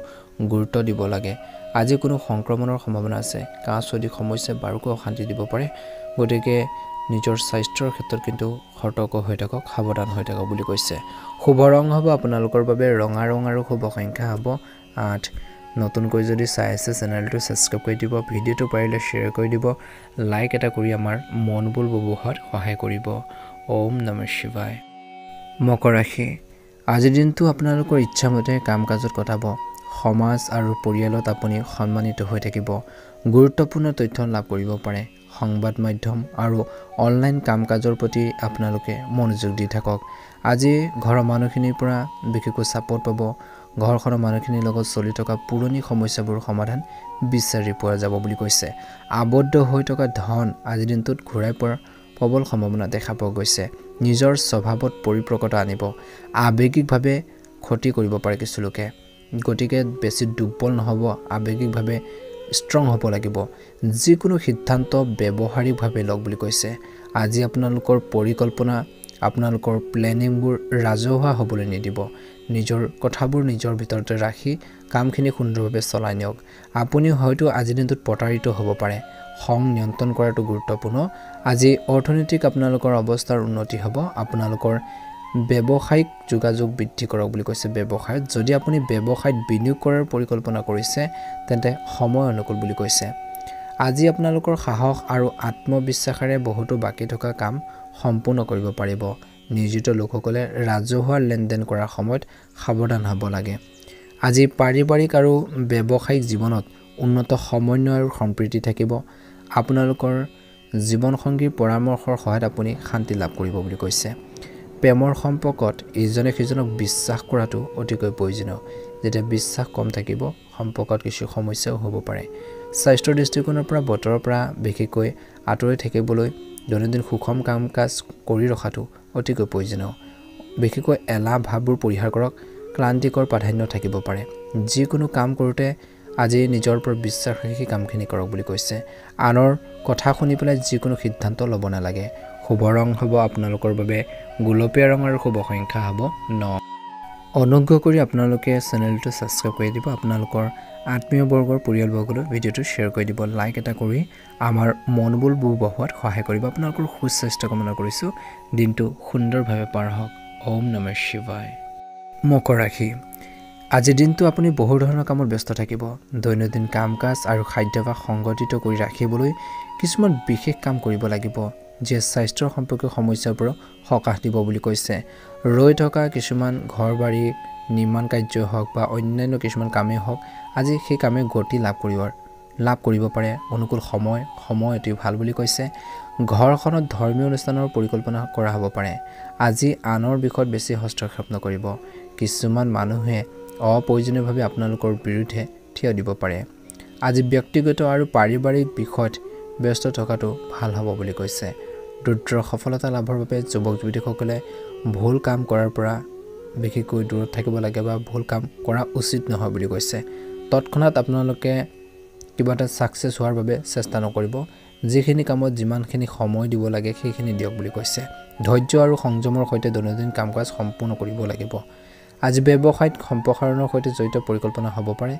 গুৰুত্ব দিব লাগে আজি কোনো সংক্ৰমণৰ সম্ভাৱনা আছে কাহ চৰ্দি সমস্যাই বাৰুকৈ অশান্তি দিব পাৰে গতিকে নিজৰ স্বাস্থ্যৰ ক্ষেত্ৰত কিন্তু সতৰ্ক হৈ থাকক সাৱধান হৈ থাকক বুলি কৈছে শুভ ৰং হ'ব আপোনালোকৰ বাবে ৰঙা ৰং আৰু শুভ সংখ্যা হ'ব 8 নতুনকৈ যদি চাই আছে চেনেলটো সাবস্ক্ৰাইব কৰি দিব ভিডিঅটো পাৰিলে শ্বেয়াৰ কৰি দিব লাইক এটা কৰি আমাৰ মনোবল বঢ়োৱাত সহায় কৰিব ওম নমঃ শিৱায় মকৰ ৰাশি আজিৰ দিনটো আপোনালোকৰ ইচ্ছামতে কাম-কাজত কটাব সমাজ আৰু পৰিয়ালত আপুনি সন্মানিত হৈ থাকিব গুৰুত্বপূৰ্ণ তথ্য লাভ কৰিব পাৰে সংবাদ মাধ্যম আৰু অনলাইন কাম-কাজৰ প্ৰতি আপোনালোকে মনোযোগ দি থাকক আজি ঘৰৰ মানুহখিনিৰ পৰা বিশেষকৈ সাপোৰ্ট পাব ঘৰখনৰ মানুহখিনিৰ লগত চলি থকা পুৰণি সমস্যাবোৰ সমাধান বিচাৰি পোৱা যাব বুলি কৈছে আবদ্ধ হৈ থকা ধন আজিৰ দিনটোত ঘূৰাই পোৱাৰ প্ৰবল সম্ভাৱনা দেখা পোৱা গৈছে নিজৰ স্বভাৱত পৰিপ্ৰকতা আনিব আবেগিকভাৱে ক্ষতি কৰিব পাৰে কিছু লোকে গতিকে বেছি দুৰ্বল নহব আবেগিকভাৱে ষ্ট্ৰং হ'ব লাগিব যিকোনো সিদ্ধান্ত ব্যৱহাৰিকভাৱে লওক বুলি কৈছে আজি আপোনালোকৰ পৰিকল্পনা আপোনালোকৰ প্লেনিংবোৰ ৰাজহুৱা হ'বলৈ নিদিব নিজৰ কথাবোৰ নিজৰ ভিতৰতে ৰাখি কামখিনি সুন্দৰভাৱে চলাই নিয়ক আপুনি হয়তো আজিৰ দিনটোত প্ৰতাৰিত হ'ব পাৰে খং নিয়ন্ত্ৰণ কৰাটো গুৰুত্বপূৰ্ণ আজি অৰ্থনৈতিক আপোনালোকৰ অৱস্থাৰ উন্নতি হ'ব আপোনালোকৰ ব্যৱসায়িক যোগাযোগ বৃদ্ধি কৰক বুলি কৈছে ব্যৱসায়ত যদি আপুনি ব্যৱসায়ত বিনিয়োগ কৰাৰ পৰিকল্পনা কৰিছে তেন্তে সময় অনুকূল বুলি কৈছে আজি আপোনালোকৰ সাহস আৰু আত্মবিশ্বাসেৰে বহুতো বাকি থকা কাম সম্পূৰ্ণ কৰিব পাৰিব নিয়োজিত লোকসকলে ৰাজহুৱা লেনদেন কৰাৰ সময়ত সাৱধান হ'ব লাগে আজি পাৰিবাৰিক আৰু ব্যৱসায়িক জীৱনত উন্নত সমন্বয় আৰু সম্প্ৰীতি থাকিব আপোনালোকৰ জীৱনসংগীৰ পৰামৰ্শৰ সহায়ত আপুনি শান্তি লাভ কৰিব বুলি কৈছে প্ৰেমৰ সম্পৰ্কত ইজনে সিজনক বিশ্বাস কৰাটো অতিকৈ প্ৰয়োজনীয় যেতিয়া বিশ্বাস কম থাকিব সম্পৰ্কত কিছু সমস্যাও হ'ব পাৰে স্বাস্থ্যৰ দৃষ্টিকোণৰ পৰা বতৰৰ পৰা বিশেষকৈ আঁতৰি থাকিবলৈ দৈনন্দিন সুষম কাম-কাজ কৰি ৰখাটো অতিকৈ প্ৰয়োজনীয় বিশেষকৈ এলাহ ভাৱবোৰ পৰিহাৰ কৰক ক্লান্তিকৰ প্ৰাধান্য থাকিব পাৰে যিকোনো কাম কৰোঁতে আজি নিজৰ ওপৰত বিশ্বাস ৰাখি কামখিনি কৰক বুলি কৈছে আনৰ কথা শুনি পেলাই যিকোনো সিদ্ধান্ত ল'ব নালাগে শুভ ৰং হ'ব আপোনালোকৰ বাবে গোলপীয়া ৰং আৰু শুভ সংখ্যা হ'ব 9 অনুগ্ৰহ কৰি আপোনালোকে চেনেলটো সাবস্ক্ৰাইব কৰি দিব আপোনালোকৰ আত্মীয় বৰ্গৰ পৰিয়ালবৰ্গলৈ ভিডিঅ'টো শ্বেয়াৰ কৰি দিব লাইক এটা কৰি আমাৰ মনোবল বঢ়োৱাত সহায় কৰিব আপোনালোকৰ সুস্বাস্থ্য কামনা কৰিছোঁ দিনটো সুন্দৰভাৱে পাৰ হওক ওম নমঃ শিৱায় মকৰ ৰাশি আজিৰ দিনটো আপুনি বহু ধৰণৰ কামত ব্যস্ত থাকিব দৈনন্দিন কাম-কাজ আৰু খাদ্যাভ্যাস সংগঠিত কৰি ৰাখিবলৈ কিছুমান বিশেষ কাম কৰিব লাগিব যে স্বাস্থ্যৰ সম্পৰ্কীয় সমস্যাবোৰ সকাহ দিব বুলি কৈছে ৰৈ থকা কিছুমান ঘৰ-বাৰী নিৰ্মাণ কাৰ্য হওক বা অন্যান্য কিছুমান কামেই হওক আজি সেই কামে গতি লাভ কৰিব পাৰে অনুকূল সময় অতি ভাল বুলি কৈছে ঘৰখনত ধৰ্মীয় অনুষ্ঠানৰ পৰিকল্পনা কৰা হ'ব পাৰে আজি আনৰ বিষয়ত বেছি হস্তক্ষেপ নকৰিব কিছুমান মানুহে অপ্ৰয়োজনীয়ভাৱে আপোনালোকৰ বিৰুদ্ধে থিয় দিব পাৰে আজি ব্যক্তিগত আৰু পাৰিবাৰিক বিষয়ত ব্যস্ত থকাটো ভাল হ'ব বুলি কৈছে দ্ৰুত সফলতা লাভৰ বাবে যুৱক যুৱতীসকলে ভুল কাম কৰাৰ পৰা বিশেষকৈ দূৰত থাকিব লাগে বা ভুল কাম কৰা উচিত নহয় বুলি কৈছে তৎক্ষণাত আপোনালোকে কিবা এটা সাকসেস হোৱাৰ বাবে চেষ্টা নকৰিব যিখিনি কামত যিমানখিনি সময় দিব লাগে সেইখিনি দিয়ক বুলি কৈছে ধৈৰ্য আৰু সংযমৰ সৈতে দৈনন্দিন কাম-কাজ সম্পূৰ্ণ কৰিব লাগিব আজি ব্যৱসায়িক সম্প্ৰসাৰণৰ সৈতে জড়িত পৰিকল্পনা হ'ব পাৰে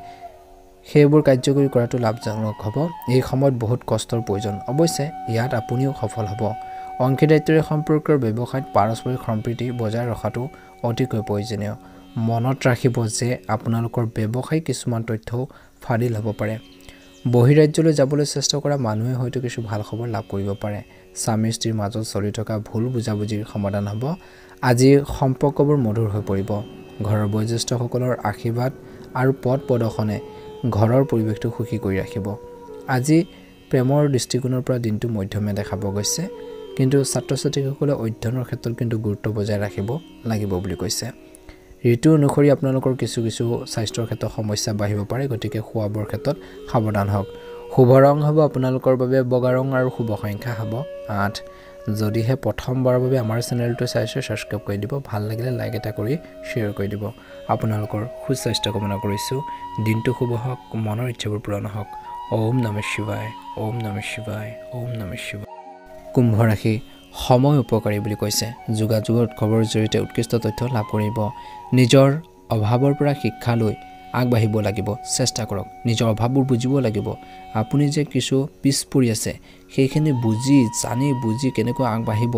সেইবোৰ কাৰ্যকৰী কৰাটো লাভজনক হ'ব এই সময়ত বহুত কষ্টৰ প্ৰয়োজন অৱশ্যে ইয়াত আপুনিও সফল হ'ব অংশীদাৰিত্বৰে সম্পৰ্কৰ ব্যৱসায়ত পাৰস্পৰিক সম্প্ৰীতি বজাই ৰখাটো অতিকৈ প্ৰয়োজনীয় মনত ৰাখিব যে আপোনালোকৰ ব্যৱসায়িক কিছুমান তথ্যও ফাদিল হ'ব পাৰে বহিৰাজ্যলৈ যাবলৈ চেষ্টা কৰা মানুহে হয়তো কিছু ভাল খবৰ লাভ কৰিব পাৰে স্বামী স্ত্ৰীৰ মাজত চলি থকা ভুল বুজাবুজিৰ সমাধান হ'ব আজি সম্পৰ্কবোৰ মধুৰ হৈ পৰিব ঘৰৰ বয়োজ্যেষ্ঠসকলৰ আশীৰ্বাদ আৰু পথ প্ৰদৰ্শনে ঘৰৰ পৰিৱেশটো সুখী কৰি ৰাখিব আজি প্ৰেমৰ দৃষ্টিকোণৰ পৰা দিনটো মধ্যমীয়া দেখা পোৱা গৈছে কিন্তু ছাত্ৰ-ছাত্ৰীসকলে অধ্যয়নৰ ক্ষেত্ৰত কিন্তু গুৰুত্ব বজাই ৰাখিব লাগিব বুলি কৈছে ঋতু অনুসৰি আপোনালোকৰ কিছু স্বাস্থ্যৰ ক্ষেত্ৰত সমস্যা বাঢ়িব পাৰে গতিকে খোৱা-বোৱাৰ ক্ষেত্ৰত সাৱধান হওক শুভ ৰং হ'ব আপোনালোকৰ বাবে বগা ৰং আৰু শুভ সংখ্যা হ'ব 8 যদিহে প্ৰথমবাৰৰ বাবে আমাৰ চেনেলটো চাইছে সাবস্ক্ৰাইব কৰি দিব ভাল লাগিলে লাইক এটা কৰি শ্বেয়াৰ কৰি দিব আপোনালোকৰ সুস্বাস্থ্য কামনা কৰিছোঁ দিনটো শুভ হওক মনৰ ইচ্ছাবোৰ পূৰণ হওক ওম নমঃ শিৱায় ওম নমঃ শিৱায় ওম নমঃ শিৱায় কুম্ভ ৰাশি সময় উপকাৰী বুলি কৈছে যোগাযোগৰ খবৰ জৰিয়তে উৎকৃষ্ট তথ্য লাভ কৰিব নিজৰ অভাৱৰ পৰা শিক্ষা লৈ আগবাঢ়িব লাগিব চেষ্টা কৰক নিজৰ অভাৱবোৰ বুজিব লাগিব আপুনি যে কিছু পিছ পৰি আছে সেইখিনি বুজি কেনেকৈ আগবাঢ়িব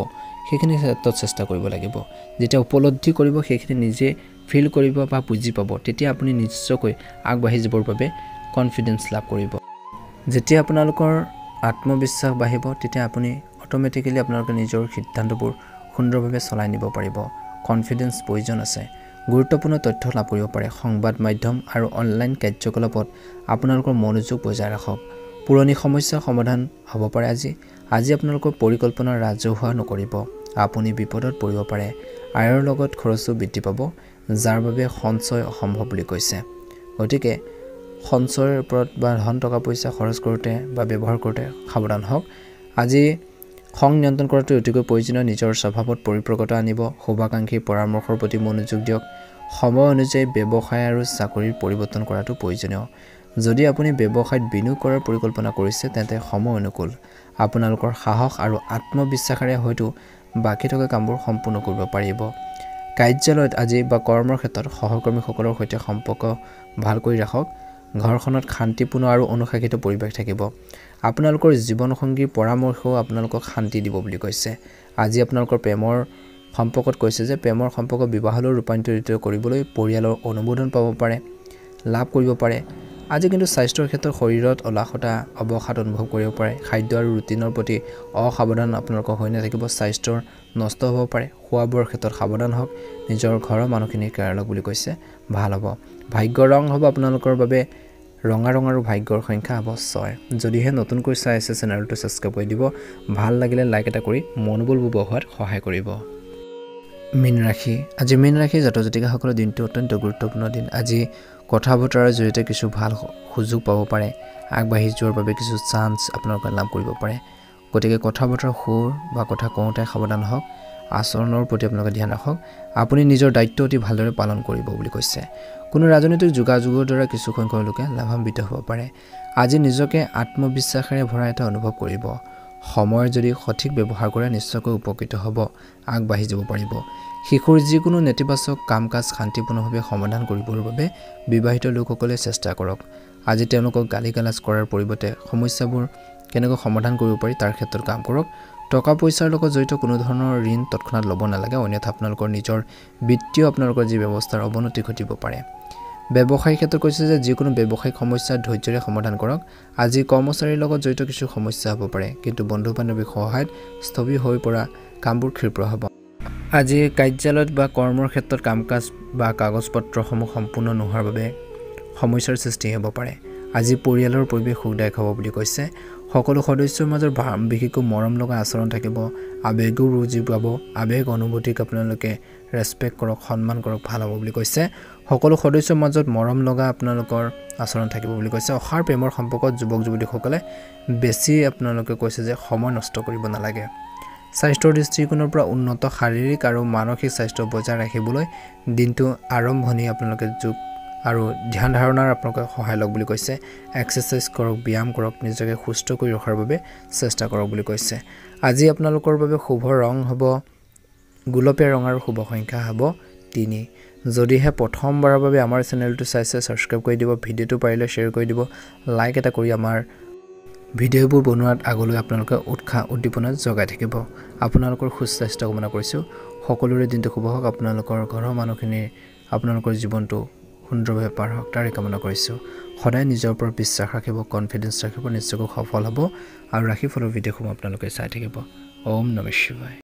সেইখিনি ক্ষেত্ৰত চেষ্টা কৰিব লাগিব যেতিয়া উপলব্ধি কৰিব সেইখিনি নিজে ফিল কৰিব বা বুজি পাব তেতিয়া আপুনি নিশ্চয়কৈ আগবাঢ়ি যাবৰ বাবে কনফিডেন্স লাভ কৰিব যেতিয়া আপোনালোকৰ আত্মবিশ্বাস বাঢ়িব তেতিয়া আপুনি অটোমেটিক্যালি আপোনালোকে নিজৰ সিদ্ধান্তবোৰ সুন্দৰভাৱে চলাই নিব পাৰিব কনফিডেন্স প্ৰয়োজন আছে গুৰুত্বপূৰ্ণ তথ্য লাভ কৰিব পাৰে সংবাদ মাধ্যম আৰু অনলাইন কাৰ্যকলাপত আপোনালোকৰ মনোযোগ বজাই ৰাখক পুৰণি সমস্যা সমাধান হ'ব পাৰে আজি আপোনালোকৰ পৰিকল্পনা ৰাজহুৱা নকৰিব আপুনি বিপদত পৰিব পাৰে আয়ৰ লগত খৰচো বৃদ্ধি পাব যাৰ বাবে সঞ্চয় অসম্ভৱ বুলি কৈছে। গতিকে সঞ্চয়ৰ ওপৰত বা ধন টকা পইচা খৰচ কৰোঁতে বা ব্যৱহাৰ কৰোঁতে সাৱধান হওক। আজি খং নিয়ন্ত্ৰণ কৰাটো অতিকৈ প্ৰয়োজনীয়। নিজৰ স্বভাৱত পৰিপক্কতা আনিব। শুভাকাংক্ষী পৰামৰ্শৰ প্ৰতি মনোযোগ দিয়ক। সময় অনুযায়ী ব্যৱসায় আৰু চাকৰিৰ পৰিৱৰ্তন কৰাটো প্ৰয়োজনীয়। যদি আপুনি ব্যৱসায়ত বিনিয়োগ কৰাৰ পৰিকল্পনা কৰিছে তেন্তে সময় অনুকূল। আপোনালোকৰ সাহস আৰু আত্মবিশ্বাসেৰে হয়তো বাকী থকা কামবোৰ সম্পূৰ্ণ কৰিব পাৰিব। কাৰ্যালয়ত আজি বা কৰ্মৰ ক্ষেত্ৰত সহকৰ্মীসকলৰ সৈতে সম্পৰ্ক ভাল কৰি ৰাখক। ঘৰখনত শান্তিপূৰ্ণ আৰু অনুশাসিত পৰিৱেশ থাকিব। আপোনালোকৰ জীৱনসংগীৰ পৰামৰ্শও আপোনালোকক শান্তি দিব বুলি কৈছে। আজি আপোনালোকৰ প্ৰেমৰ সম্পৰ্কত কৈছে যে প্ৰেমৰ সম্পৰ্ক বিবাহলৈ ৰূপান্তৰিত কৰিবলৈ পৰিয়ালৰ অনুমোদন পাব পাৰে, লাভ কৰিব পাৰে। আজি কিন্তু স্বাস্থ্যৰ ক্ষেত্ৰত শৰীৰত অলসতা অৱসাদ অনুভৱ কৰিব পাৰে। খাদ্য আৰু ৰুটিনৰ প্ৰতি অসাৱধান আপোনালোকৰ হৈ নাথাকিব। স্বাস্থ্যৰ নষ্ট হ'ব পাৰে। খোৱা বোৱাৰ ক্ষেত্ৰত সাৱধান হওক। নিজৰ ঘৰৰ মানুহখিনিৰ কেয়াৰ লওক বুলি কৈছে। ভাল হ'ব। ভাগ্যৰ ৰং হ'ব আপোনালোকৰ বাবে ৰঙা ৰং আৰু ভাগ্যৰ সংখ্যা হ'ব 6। যদিহে নতুনকৈ চাই আছে চেনেলটো ছাবস্ক্ৰাইব কৰি দিব। ভাল লাগিলে লাইক এটা কৰি মনোবলবোৰ বঢ়োৱাত সহায় কৰিব। মীন ৰাশি। আজি মীন ৰাশি জাতক জাতিকাসকলৰ দিনটো অত্যন্ত গুৰুত্বপূৰ্ণ দিন। আজি কথা বতৰাৰ জৰিয়তে কিছু ভাল সুযোগ পাব পাৰে। আগবাঢ়ি যোৱাৰ বাবে কিছু চান্স আপোনালোকে লাভ কৰিব পাৰে। গতিকে কথা বতৰা সুৰ বা কথা কওঁতে সাৱধান হওক। আচৰণৰ প্ৰতি আপোনালোকে ধ্যান ৰাখক। আপুনি নিজৰ দায়িত্ব অতি ভালদৰে পালন কৰিব বুলি কৈছে। কোনো ৰাজনৈতিক যোগাযোগৰ দ্বাৰা কিছুসংখ্যক লোকে লাভান্বিত হ'ব পাৰে। আজি নিজকে আত্মবিশ্বাসেৰে ভৰা এটা অনুভৱ কৰিব। সময়ৰ যদি সঠিক ব্যৱহাৰ কৰে নিশ্চয়কৈ উপকৃত হ'ব, আগবাঢ়ি যাব পাৰিব। শিশুৰ যিকোনো নেতিবাচক কাম কাজ শান্তিপূৰ্ণভাৱে সমাধান কৰিবৰ বাবে বিবাহিত লোকসকলে চেষ্টা কৰক। আজি তেওঁলোকক গালি গালাজ কৰাৰ পৰিৱৰ্তে সমস্যাবোৰ কেনেকৈ সমাধান কৰিব পাৰি তাৰ ক্ষেত্ৰত কাম কৰক। টকা পইচাৰ লগত জড়িত কোনো ধৰণৰ ঋণ তৎক্ষণাত ল'ব নালাগে, অন্যথা আপোনালোকৰ নিজৰ বিত্তীয় আপোনালোকৰ যি ব্যৱস্থাৰ অৱনতি ঘটিব পাৰে। ব্যৱসায়িক ক্ষেত্ৰত কৈছে যে যিকোনো ব্যৱসায়িক সমস্যা ধৈৰ্য্যৰে সমাধান কৰক। আজি কৰ্মচাৰীৰ লগত জড়িত কিছু সমস্যা হ'ব পাৰে, কিন্তু বন্ধু বান্ধৱীৰ সহায়ত স্থবিৰ হৈ পৰা কামবোৰ ক্ষীপ্ৰ হ'ব। আজি কাৰ্যালয়ত বা কৰ্মৰ ক্ষেত্ৰত কাম কাজ বা কাগজ পত্ৰসমূহ সম্পূৰ্ণ নোহোৱাৰ বাবে সমস্যাৰ সৃষ্টি হ'ব পাৰে। আজি পৰিয়ালৰ পৰিৱেশ সুখদায়ক হ'ব বুলি কৈছে। সকলো সদস্যৰ মাজত বিশেষকৈ মৰম লগা আচৰণ থাকিব। আৱেগো বুজি পাব। আৱেগ অনুভূতিক আপোনালোকে ৰেচপেক্ট কৰক, সন্মান কৰক, ভাল হ'ব বুলি কৈছে। সকলো সদস্যৰ মাজত মৰম লগা আপোনালোকৰ আচৰণ থাকিব বুলি কৈছে। অসাৰ প্ৰেমৰ সম্পৰ্কত যুৱক যুৱতীসকলে বেছি আপোনালোকে কৈছে যে সময় নষ্ট কৰিব নালাগে। স্বাস্থ্যৰ দৃষ্টিকোণৰ পৰা উন্নত শাৰীৰিক আৰু মানসিক স্বাস্থ্য বজাই ৰাখিবলৈ দিনটো আৰম্ভণি আপোনালোকে যোগ আৰু ধ্যান ধাৰণাৰ আপোনালোকে সহায় লওক বুলি কৈছে। এক্সাৰচাইজ কৰক, ব্যায়াম কৰক, নিজকে সুস্থ কৰি ৰখাৰ বাবে চেষ্টা কৰক বুলি কৈছে। আজি আপোনালোকৰ বাবে শুভ ৰং হ'ব গুলপীয়া ৰং আৰু শুভ সংখ্যা হ'ব 3। যদিহে প্ৰথমবাৰৰ বাবে আমাৰ চেনেলটো চাইছে ছাবস্ক্ৰাইব কৰি দিব। ভিডিঅ'টো পাৰিলে শ্বেয়াৰ কৰি দিব। লাইক এটা কৰি আমাৰ ভিডিঅ'বোৰ বনোৱাত আগলৈ আপোনালোকে উৎসাহ উদ্দীপনাত জগাই থাকিব। আপোনালোকৰ সুস্বাস্থ্য কামনা কৰিছোঁ। সকলোৰে দিনটো শুভ হওক। আপোনালোকৰ ঘৰৰ মানুহখিনিৰ আপোনালোকৰ জীৱনটো সুন্দৰভাৱে পাৰ হওক তাৰে কামনা কৰিছোঁ। সদায় নিজৰ ওপৰত বিশ্বাস ৰাখিব, কনফিডেঞ্চ ৰাখিব, নিশ্চয়কৈ সফল হ'ব। আৰু ৰাশিফলৰ ভিডিঅ'সমূহ আপোনালোকে চাই থাকিব। ওম নমঃ শিৱায়।